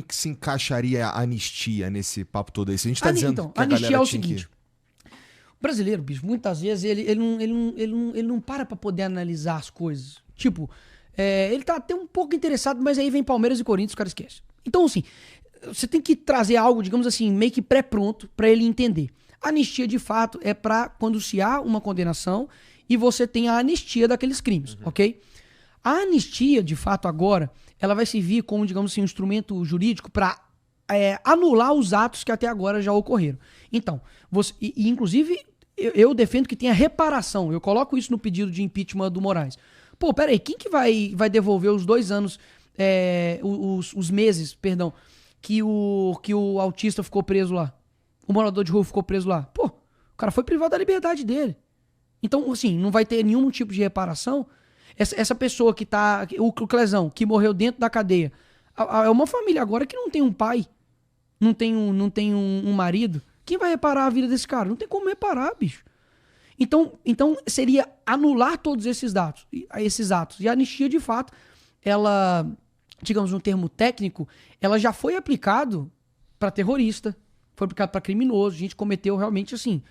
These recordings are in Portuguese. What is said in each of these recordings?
que se encaixaria a anistia nesse papo todo aí? Se a gente tá dizendo Então, que a anistia galera é o tinha seguinte. O brasileiro, bicho, muitas vezes ele não para pra poder analisar as coisas. Tipo, ele tá até um pouco interessado, mas aí vem Palmeiras e Corinthians, o cara esquece. Então, assim, você tem que trazer algo, digamos assim, meio que pré-pronto pra ele entender. A anistia, de fato, é pra quando se há uma condenação e você tem a anistia daqueles crimes, ok? A anistia, de fato, agora, ela vai servir como, digamos assim, um instrumento jurídico pra anular os atos que até agora já ocorreram. Então, inclusive, eu defendo que tenha reparação. Eu coloco isso no pedido de impeachment do Moraes. Pô, peraí, quem que vai devolver os 2 anos, os meses, perdão, que o autista ficou preso lá? O morador de rua ficou preso lá? Pô, o cara foi privado da liberdade dele. Então, assim, não vai ter nenhum tipo de reparação. Essa pessoa que tá... O Clezão, que morreu dentro da cadeia. É uma família agora que não tem um pai. Não tem um marido. Quem vai reparar a vida desse cara? Não tem como reparar, bicho. Então seria anular todos esses atos. E a anistia, de fato, ela, digamos, num termo técnico, ela já foi aplicado para terrorista, foi aplicado para criminoso. A gente cometeu realmente, assim,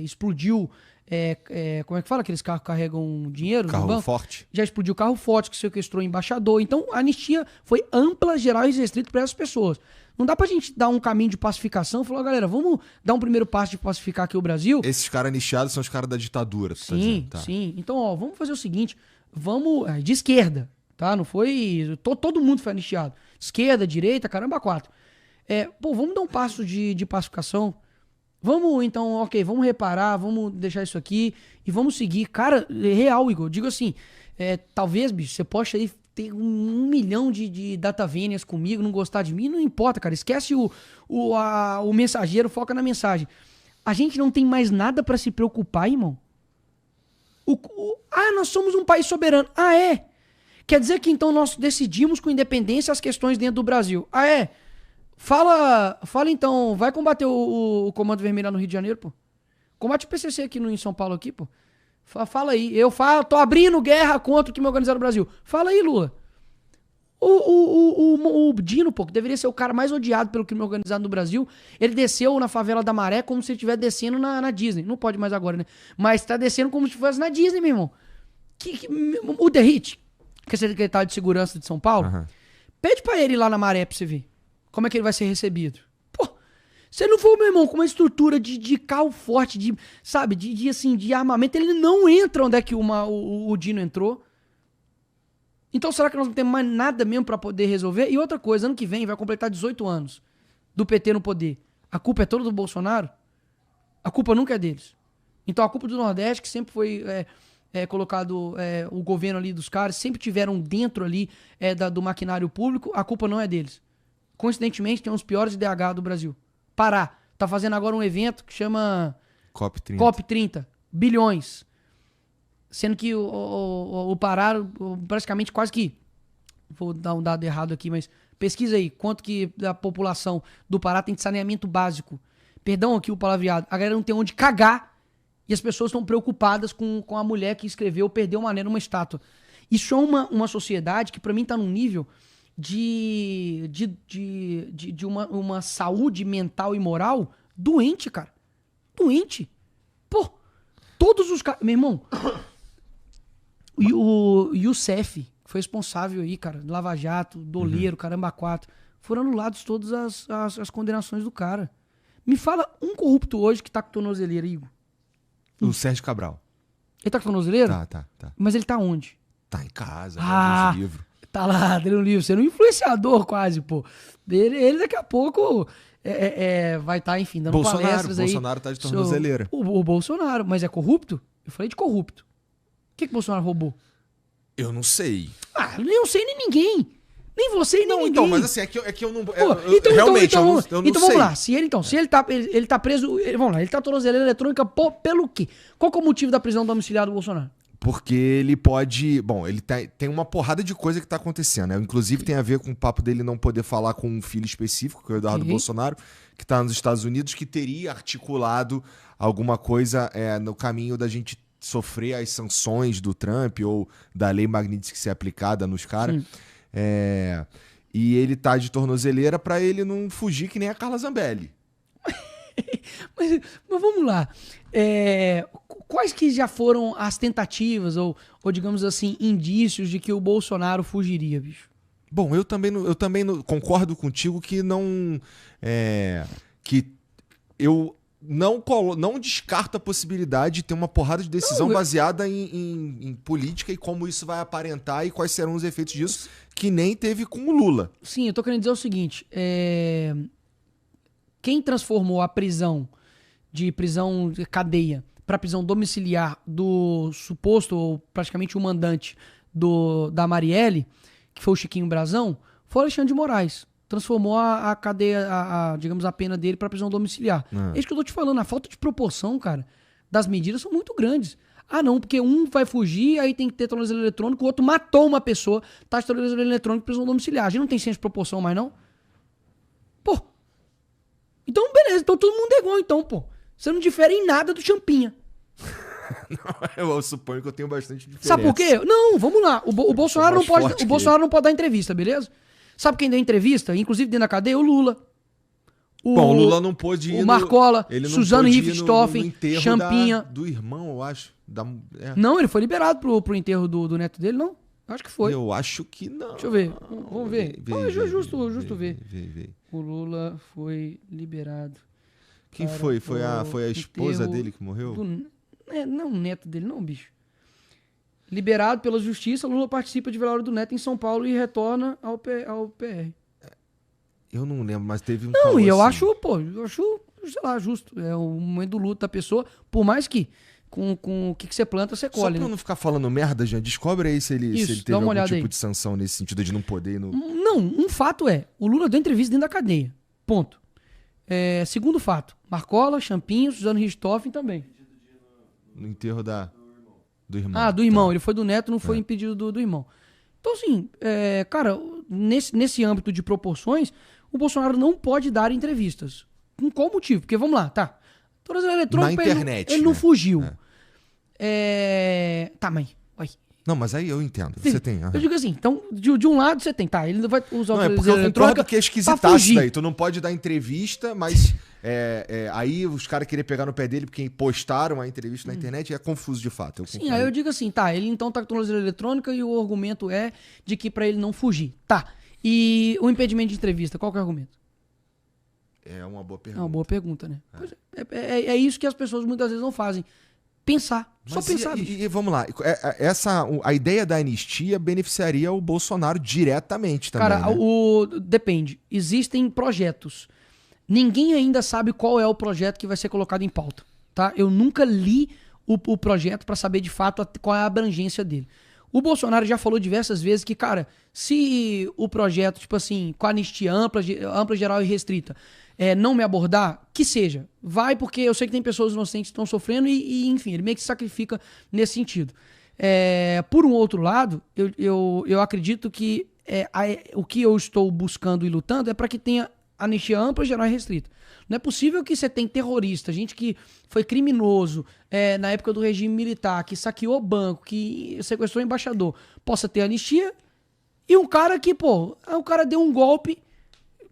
explodiu... como é que fala? Aqueles carros que carregam dinheiro? Carro forte. Já explodiu carro forte, que sequestrou embaixador. Então, a anistia foi ampla, geral e restrita para essas pessoas. Não dá pra gente dar um caminho de pacificação. Falar, galera, vamos dar um primeiro passo de pacificar aqui o Brasil. Esses caras anistiados são os caras da ditadura. Sim, tá. Sim. Então, ó, vamos fazer o seguinte. Vamos... de esquerda, tá? Não foi... Todo mundo foi anistiado. Esquerda, direita, caramba, 4. Vamos dar um passo de pacificação. Vamos, então, ok, vamos reparar, vamos deixar isso aqui e vamos seguir. Cara, real, Igor, digo assim, talvez, bicho, você possa aí ter 1 milhão de datavénias comigo, não gostar de mim, não importa, cara, esquece o mensageiro, foca na mensagem. A gente não tem mais nada pra se preocupar, irmão. Nós somos um país soberano. É? Quer dizer que então nós decidimos com independência as questões dentro do Brasil. É? Fala então, vai combater o Comando Vermelho lá no Rio de Janeiro, pô. Combate o PCC aqui em São Paulo aqui, pô. Fala aí. Tô abrindo guerra contra o que me organizaram no Brasil. Fala aí, Lula. O Dino, pô, que deveria ser o cara mais odiado pelo crime organizado no Brasil, ele desceu na favela da Maré como se ele estivesse descendo na Disney. Não pode mais agora, né? Mas tá descendo como se fosse na Disney, meu irmão. O Derrite, que é secretário de Segurança de São Paulo, pede pra ele ir lá na Maré pra você ver. Como é que ele vai ser recebido? Pô, se ele não for, meu irmão, com uma estrutura de carro forte, de armamento, ele não entra onde é que o Dino entrou. Então será que nós não temos mais nada mesmo pra poder resolver? E outra coisa, ano que vem vai completar 18 anos do PT no poder. A culpa é toda do Bolsonaro? A culpa nunca é deles. Então a culpa do Nordeste, que sempre foi colocado o governo ali dos caras, sempre tiveram dentro ali do maquinário público, a culpa não é deles. Coincidentemente, tem um dos piores IDH do Brasil. Pará. Tá fazendo agora um evento que chama... COP30. Bilhões. Sendo que o Pará, praticamente quase que... Vou dar um dado errado aqui, mas pesquisa aí. Quanto que a população do Pará tem de saneamento básico. Perdão aqui o palavreado. A galera não tem onde cagar e as pessoas estão preocupadas com a mulher que escreveu perdeu uma mané numa estátua. Isso é uma sociedade que pra mim tá num nível... de uma saúde mental e moral doente, cara. Doente. Pô, todos os caras... Meu irmão, o Youssef, que foi responsável aí, cara, Lava Jato, Doleiro, Caramba 4, foram anulados todas as condenações do cara. Me fala um corrupto hoje que tá com tornozeleira, Igor. O Sérgio Cabral. Ele tá com tornozeleira? Tá. Mas ele tá onde? Tá em casa, lendo livro. Tá lá, lendo um livro, sendo um influenciador quase, pô. Ele daqui a pouco vai estar, enfim, dando palestras aí. Bolsonaro tá de tornozeleira. O Bolsonaro, mas é corrupto? Eu falei de corrupto. O que o Bolsonaro roubou? Eu não sei. Nem eu sei, nem ninguém. Nem você, nem ninguém. Então, mas assim, é que eu não... realmente, eu não sei. Então vamos lá, se ele tá preso... Vamos lá, ele tá tornozeleira eletrônica pelo quê? Qual que é o motivo da prisão domiciliar do Bolsonaro? Porque ele pode... Bom, ele tem uma porrada de coisa que tá acontecendo, né? Inclusive tem a ver com o papo dele não poder falar com um filho específico, que é o Eduardo Bolsonaro, que tá nos Estados Unidos, que teria articulado alguma coisa no caminho da gente sofrer as sanções do Trump ou da lei Magnitsky ser aplicada nos caras. E ele tá de tornozeleira pra ele não fugir que nem a Carla Zambelli. Mas vamos lá. Quais que já foram as tentativas ou, digamos assim, indícios de que o Bolsonaro fugiria, bicho? Bom, eu também concordo contigo que não... que eu não descarto a possibilidade de ter uma porrada de decisão baseada em política e como isso vai aparentar e quais serão os efeitos disso, que nem teve com o Lula. Sim, eu tô querendo dizer o seguinte, quem transformou a prisão de cadeia para prisão domiciliar do suposto ou praticamente o mandante da Marielle, que foi o Chiquinho Brazão, foi o Alexandre de Moraes. Transformou a cadeia, digamos, a pena dele para prisão domiciliar. É isso que eu tô te falando. A falta de proporção, cara, das medidas são muito grandes. Ah, não, porque um vai fugir, aí tem que ter tornozeleiro eletrônico, o outro matou uma pessoa, tá de tornozeleiro eletrônico e prisão domiciliar. A gente não tem senso de proporção mais, não? Pô. Então, beleza. Então todo mundo é igual, então, pô. Você não difere em nada do Champinha. Não, eu suponho que eu tenho bastante diferença. Sabe por quê? Não, vamos lá. O Bolsonaro não pode, não pode dar entrevista, beleza? Sabe quem deu entrevista? Inclusive dentro da cadeia? O Lula. Bom, o Lula não pôde ir. O Marcola, Suzano Richthofen, Champinha. Do irmão, eu acho. Não, ele foi liberado pro enterro do neto dele, não? Acho que foi. Eu acho que não. Deixa eu ver. Vamos ver. É justo ver. Vê. O Lula foi liberado. Quem foi? Foi a esposa dele que morreu? Não, o neto dele, não, bicho. Liberado pela justiça, Lula participa de velório do neto em São Paulo e retorna ao PR. Eu não lembro, mas teve um... Não, e eu acho, sei lá, justo. É o momento do luto da pessoa, por mais que com o que você planta, você colhe. Só pra não ficar falando merda, já descobre aí se ele teve algum tipo de sanção nesse sentido de não poder ir no... Não, um fato é, o Lula deu entrevista dentro da cadeia. Ponto. Segundo fato, Marcola, Champinho, Suzano Richthofen também. No enterro do irmão. Ah, do irmão. Tá. Ele foi do neto, não foi impedido do irmão. Então, assim, cara, nesse âmbito de proporções, o Bolsonaro não pode dar entrevistas. Com qual motivo? Porque, vamos lá, tá. Tornozeleiro eletrônico, na internet, ele não fugiu. Tá, mãe. Oi. Não, mas aí eu entendo. Você tem. Eu digo assim, então, de um lado você tem, tá, ele não vai usar o tornozeleiro eletrônico que é esquisitaço daí. Tu não pode dar entrevista, mas aí os caras queriam pegar no pé dele porque postaram a entrevista na internet e é confuso de fato. Sim, aí eu digo assim, tá, ele então tá com tornozeleiro eletrônica e o argumento é de que pra ele não fugir. Tá, e o impedimento de entrevista, qual que é o argumento? É uma boa pergunta. É uma boa pergunta, né? Pois é isso que as pessoas muitas vezes não fazem. Pensar. Só pensar. E vamos lá. A ideia da anistia beneficiaria o Bolsonaro diretamente também. Cara, né? Depende. Existem projetos. Ninguém ainda sabe qual é o projeto que vai ser colocado em pauta. Tá? Eu nunca li o projeto para saber de fato qual é a abrangência dele. O Bolsonaro já falou diversas vezes que, cara, se o projeto, tipo assim, com anistia ampla, geral e restrita, não me abordar, que seja. Vai, porque eu sei que tem pessoas inocentes que estão sofrendo e, enfim, ele meio que se sacrifica nesse sentido. Por um outro lado, eu acredito que o que eu estou buscando e lutando é para que tenha anistia ampla, geral e restrita. Não é possível que você tenha terrorista, gente que foi criminoso na época do regime militar, que saqueou banco, que sequestrou embaixador, possa ter anistia, e um cara que, o cara deu um golpe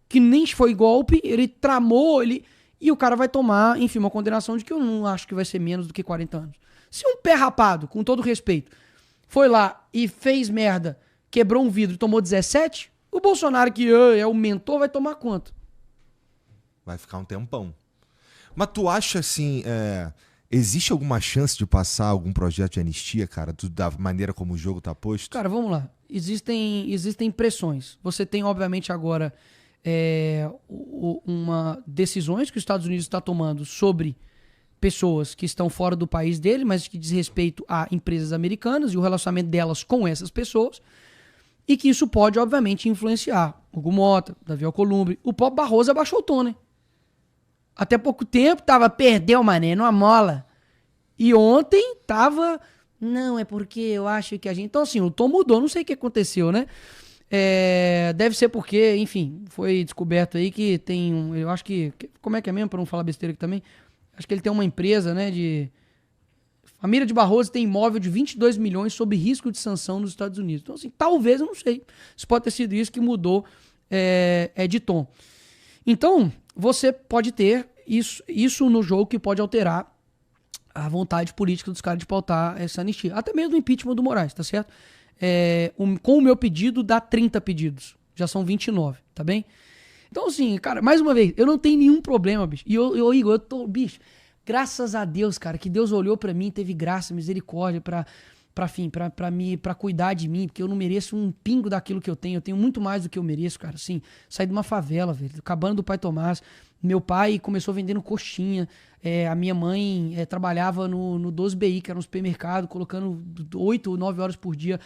que nem foi golpe, ele tramou, e o cara vai tomar, enfim, uma condenação de que eu não acho que vai ser menos do que 40 anos. Se um pé rapado, com todo respeito, foi lá e fez merda, quebrou um vidro e tomou 17, o Bolsonaro, que é o mentor, vai tomar quanto? Vai ficar um tempão. Mas tu acha, assim, existe alguma chance de passar algum projeto de anistia, cara, da maneira como o jogo tá posto? Cara, vamos lá. Existem pressões. Você tem, obviamente, agora decisões que os Estados Unidos está tomando sobre pessoas que estão fora do país dele, mas que diz respeito a empresas americanas e o relacionamento delas com essas pessoas, e que isso pode, obviamente, influenciar Hugo Mota, Davi Alcolumbre. O próprio Barroso abaixou o tom, né? Até pouco tempo perdeu, mané, numa mola. E ontem tava... Não, é porque eu acho que a gente... Então, assim, o tom mudou, não sei o que aconteceu, né? Deve ser porque, enfim, foi descoberto aí que tem eu acho que... Como é que é mesmo, pra não falar besteira aqui também? Acho que ele tem uma empresa, né, A Mira de Barroso tem imóvel de 22 milhões sob risco de sanção nos Estados Unidos. Então, assim, talvez, eu não sei. Isso pode ter sido isso que mudou de tom. Então, você pode ter isso no jogo que pode alterar a vontade política dos caras de pautar essa anistia. Até mesmo o impeachment do Moraes, tá certo? Com o meu pedido, dá 30 pedidos. Já são 29, tá bem? Então, assim, cara, mais uma vez, eu não tenho nenhum problema, bicho. E Igor, bicho, graças a Deus, cara, que Deus olhou pra mim, teve graça, misericórdia pra cuidar de mim, porque eu não mereço um pingo daquilo que eu tenho muito mais do que eu mereço, cara, assim, saí de uma favela, velho, acabando do Pai Tomás, meu pai começou vendendo coxinha, a minha mãe trabalhava no 12BI, que era um supermercado, colocando 8 ou 9 horas por dia,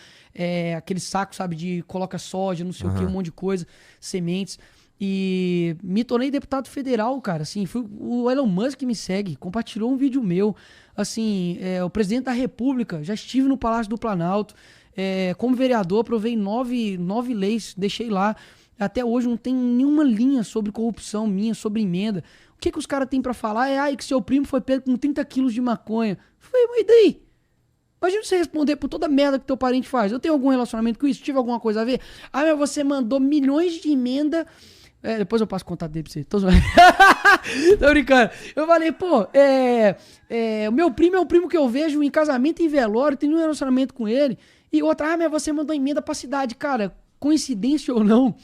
aquele saco, sabe, de coloca soja, não sei o que, um monte de coisa, sementes. E me tornei deputado federal, cara, assim, o Elon Musk me segue, compartilhou um vídeo meu, assim, o presidente da República, já estive no Palácio do Planalto, como vereador aprovei 9 leis, deixei lá, até hoje não tem nenhuma linha sobre corrupção minha, sobre emenda. O que os caras têm pra falar que seu primo foi pego com 30 quilos de maconha. Eu falei, mas e daí? Imagina você responder por toda a merda que teu parente faz. Eu tenho algum relacionamento com isso? Tive alguma coisa a ver? Mas você mandou milhões de emenda. Depois eu passo o contato dele pra você. Tô zoando. Tô brincando. Eu falei, pô, o meu primo é um primo que eu vejo em casamento e em velório, tenho um relacionamento com ele. E outra, mas você mandou emenda pra cidade. Cara, coincidência ou não,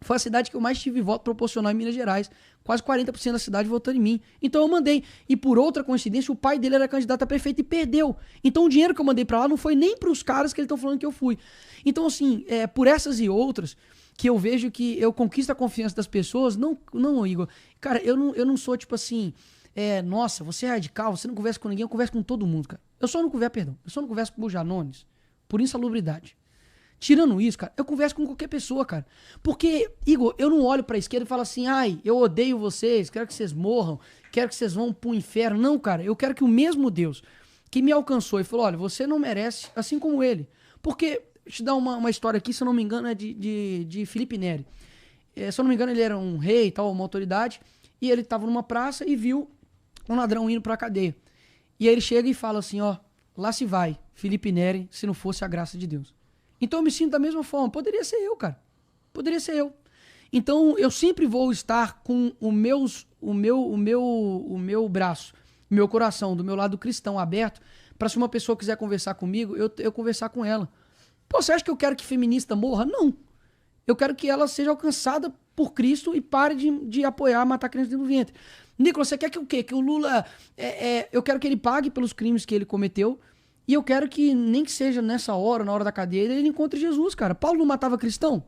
foi a cidade que eu mais tive voto proporcional em Minas Gerais. Quase 40% da cidade votou em mim. Então eu mandei. E por outra coincidência, o pai dele era candidato a prefeito e perdeu. Então o dinheiro que eu mandei pra lá não foi nem pros caras que eles estão falando que eu fui. Então, assim, por essas e outras, que eu vejo que eu conquisto a confiança das pessoas. Não, Igor. Cara, eu não sou tipo assim, nossa, você é radical, você não conversa com ninguém, eu converso com todo mundo, cara. Eu só não converso com o Janones por insalubridade. Tirando isso, cara, eu converso com qualquer pessoa, cara. Porque, Igor, eu não olho pra esquerda e falo assim, eu odeio vocês, quero que vocês morram, quero que vocês vão pro inferno. Não, cara, eu quero que o mesmo Deus que me alcançou e falou, olha, você não merece, assim como ele. Porque, deixa eu te dar uma história aqui, se eu não me engano, é de Felipe Neri. Se eu não me engano, ele era um rei e tal, uma autoridade, e ele tava numa praça e viu um ladrão indo pra cadeia. E aí ele chega e fala assim, lá se vai, Felipe Neri, se não fosse a graça de Deus. Então eu me sinto da mesma forma. Poderia ser eu, cara. Poderia ser eu. Então eu sempre vou estar com o meu braço, o meu coração, do meu lado cristão aberto, para se uma pessoa quiser conversar comigo, eu conversar com ela. Pô, você acha que eu quero que feminista morra? Não. Eu quero que ela seja alcançada por Cristo e pare de apoiar matar criança dentro do ventre. Nicolas, você quer que o quê? Que o Lula... eu quero que ele pague pelos crimes que ele cometeu. E eu quero que, nem que seja nessa hora, na hora da cadeia, ele encontre Jesus, cara. Paulo não matava cristão?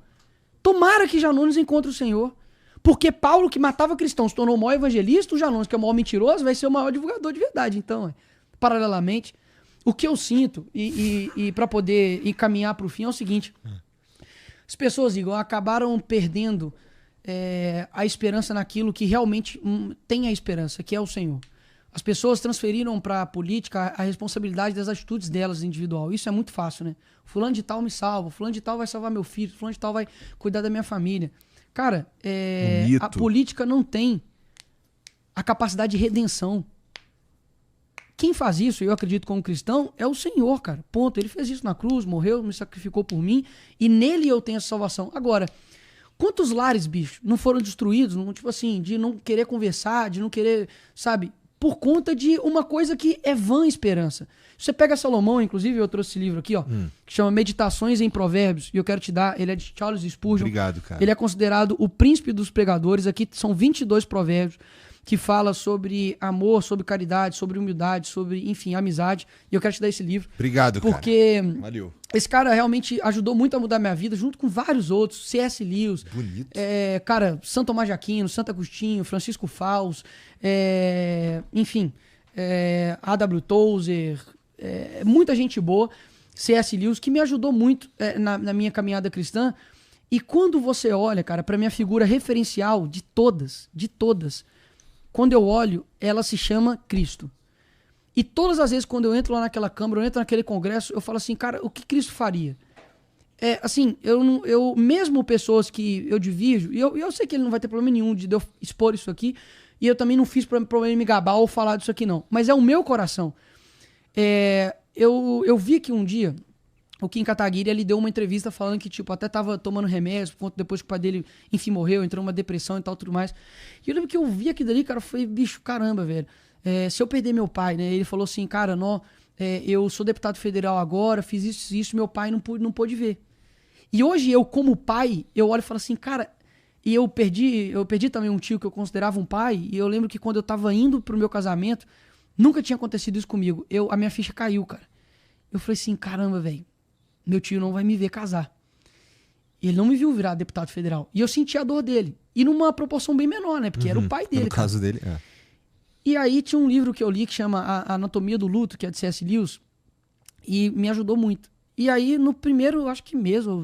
Tomara que Janones encontre o Senhor. Porque Paulo, que matava cristão, se tornou o maior evangelista, o Janones, que é o maior mentiroso, vai ser o maior divulgador de verdade. Então, paralelamente, o que eu sinto, e para poder encaminhar para o fim, é o seguinte. As pessoas, Igor, acabaram perdendo a esperança naquilo que realmente tem a esperança, que é o Senhor. As pessoas transferiram para a política a responsabilidade das atitudes delas individual. Isso é muito fácil, né? Fulano de tal me salva, fulano de tal vai salvar meu filho, fulano de tal vai cuidar da minha família. Cara, a política não tem a capacidade de redenção. Quem faz isso, eu acredito como cristão, é o Senhor, cara. Ponto. Ele fez isso na cruz, morreu, me sacrificou por mim, e nele eu tenho essa salvação. Agora, quantos lares, bicho, não foram destruídos, tipo assim, de não querer conversar, de não querer, sabe... por conta de uma coisa que é vã esperança. Você pega Salomão, inclusive, eu trouxe esse livro aqui, que chama Meditações em Provérbios, e eu quero te dar, ele é de Charles Spurgeon. Obrigado, cara. Ele é considerado o príncipe dos pregadores. Aqui são 22 provérbios que fala sobre amor, sobre caridade, sobre humildade, sobre, enfim, amizade. E eu quero te dar esse livro. Obrigado, porque cara. Valeu. Esse cara realmente ajudou muito a mudar minha vida, junto com vários outros. C.S. Lewis. Bonito. Cara, Santo Tomás de Aquino, Santo Agostinho, Francisco Fausto, enfim, A.W. Tozer, muita gente boa. C.S. Lewis, que me ajudou muito na minha caminhada cristã. E quando você olha, cara, pra minha figura referencial de todas, quando eu olho, ela se chama Cristo. E todas as vezes quando eu entro lá naquela Câmara, eu entro naquele Congresso, eu falo assim, cara, o que Cristo faria? Assim, eu mesmo pessoas que eu divido, e eu sei que ele não vai ter problema nenhum de eu expor isso aqui, e eu também não fiz problema em me gabar ou falar disso aqui não, mas é o meu coração. Eu vi que um dia o Kim Kataguiri, ele deu uma entrevista falando que, tipo, até tava tomando remédio, depois que o pai dele, enfim, morreu, entrou numa depressão e tal, tudo mais. E eu lembro que eu vi aquilo dali, cara, eu falei, bicho, caramba, velho. Se eu perder meu pai, né? Ele falou assim, cara, eu sou deputado federal agora, fiz isso, meu pai não pôde ver. E hoje eu, como pai, eu olho e falo assim, cara, e eu perdi também um tio que eu considerava um pai, e eu lembro que quando eu tava indo pro meu casamento, nunca tinha acontecido isso comigo. A minha ficha caiu, cara. Eu falei assim, caramba, velho, meu tio não vai me ver casar. Ele não me viu virar deputado federal. E eu senti a dor dele. E numa proporção bem menor, né? Porque era o pai dele. No caso dele, E aí tinha um livro que eu li que chama A Anatomia do Luto, que é de C.S. Lewis, e me ajudou muito. E aí, no primeiro, acho que mês, ou